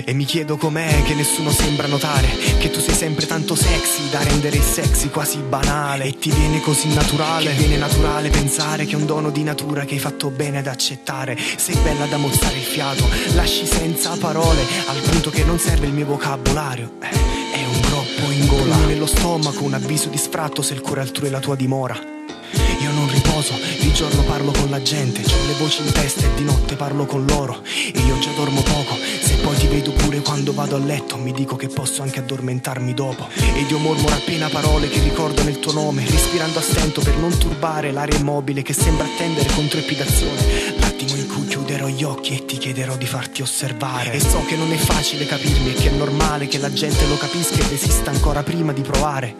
E mi chiedo com'è che nessuno sembra notare che tu sei sempre tanto sexy da rendere il sexy quasi banale. E ti viene così naturale, che viene naturale pensare che è un dono di natura che hai fatto bene ad accettare. Sei bella da mozzare il fiato, lasci senza parole, al punto che non serve il mio vocabolario. È un groppo in gola, nello stomaco, un avviso di sfratto se il cuore altrui è la tua dimora. Io non riposo, di giorno parlo con la gente, c'ho le voci in testa e di notte parlo con loro. E io già dormo poco, se poi ti vedo pure quando vado a letto, mi dico che posso anche addormentarmi dopo. Ed io mormoro appena parole che ricordano il tuo nome, respirando a stento per non turbare l'aria immobile che sembra attendere con trepidazione l'attimo in cui chiuderò gli occhi e ti chiederò di farti osservare. E so che non è facile capirmi e che è normale che la gente lo capisca ed esista ancora prima di provare.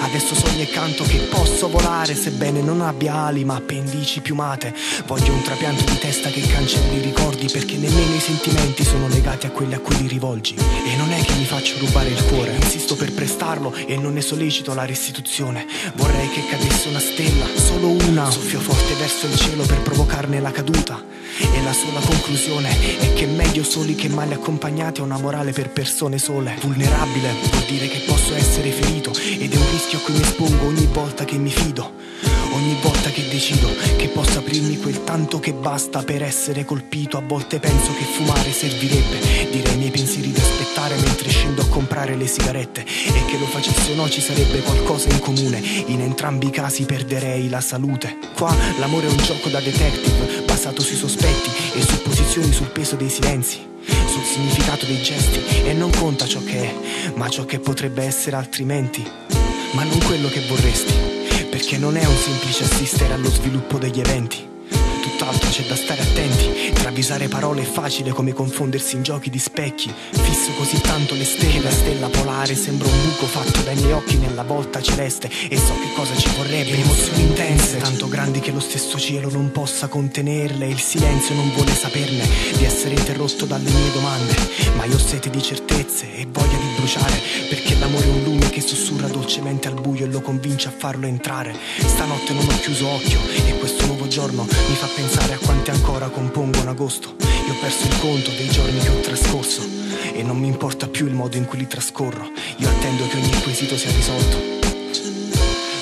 Adesso sogno e canto che posso volare, sebbene non abbia ali ma appendici piumate. Voglio un trapianto di testa che cancelli i ricordi, perché nemmeno i sentimenti sono legati a quelli a cui li rivolgi. E non è che mi faccio rubare il cuore, insisto per prestarlo e non ne sollecito la restituzione. Vorrei che cadesse una stella, solo una, soffio forte verso il cielo per provocarne la caduta. E la sola conclusione è che meglio soli che male accompagnati è una morale per persone sole. Vulnerabile vuol dire che posso essere ferito, ed è un rischio a cui mi espongo ogni volta che mi fido. Ogni volta che decido che posso aprirmi quel tanto che basta per essere colpito. A volte penso che fumare servirebbe, dire ai miei pensieri di aspettare mentre scendo a comprare le sigarette, e che lo facessi o no ci sarebbe qualcosa in comune. In entrambi i casi perderei la salute. Qua l'amore è un gioco da detective, basato sui sospetti e supposizioni sul peso dei silenzi, sul significato dei gesti. E non conta ciò che è, ma ciò che potrebbe essere altrimenti. Ma non quello che vorresti, perché non è un semplice assistere allo sviluppo degli eventi. Tutt'altro, c'è da stare attenti. Travisare parole è facile come confondersi in giochi di specchi. Fisso così tanto le stelle, la stella polare sembra un buco fatto dai miei occhi nella volta celeste. E so che cosa ci vorrebbe, emozioni intense, tanto grandi che lo stesso cielo non possa contenerle. E il silenzio non vuole saperne di essere interrotto dalle mie domande. Ma io ho sete di certezze e voglia di bruciare, perché l'amore è un lume che sussurra dolcemente al buio e lo convince a farlo entrare. Stanotte non ho chiuso occhio e questo nuovo giorno mi fa pensare a quanti ancora compongono agosto. Io ho perso il conto dei giorni che ho trascorso e non mi importa più il modo in cui li trascorro. Io attendo che ogni quesito sia risolto,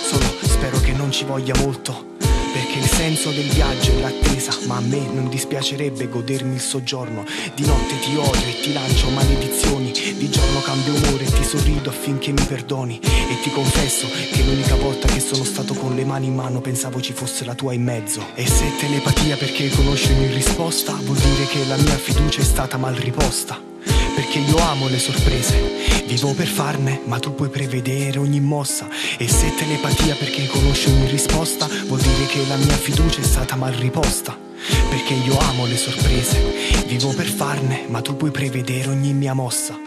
solo spero che non ci voglia molto, perché il senso del viaggio è l'attesa, ma a me non dispiacerebbe godermi il soggiorno. Di notte ti odio e ti lancio maledizioni, di giorno cambio umore e ti sorrido affinché mi perdoni. E ti confesso che l'unica volta che sono stato con le mani in mano pensavo ci fosse la tua in mezzo. E se telepatia perché conosci ogni risposta, vuol dire che la mia fiducia è stata mal riposta. Perché io amo le sorprese, vivo per farne, ma tu puoi prevedere ogni mossa. E se telepatia perché conosci ogni risposta, vuol dire che la mia fiducia è stata mal riposta. Perché io amo le sorprese, vivo per farne, ma tu puoi prevedere ogni mia mossa.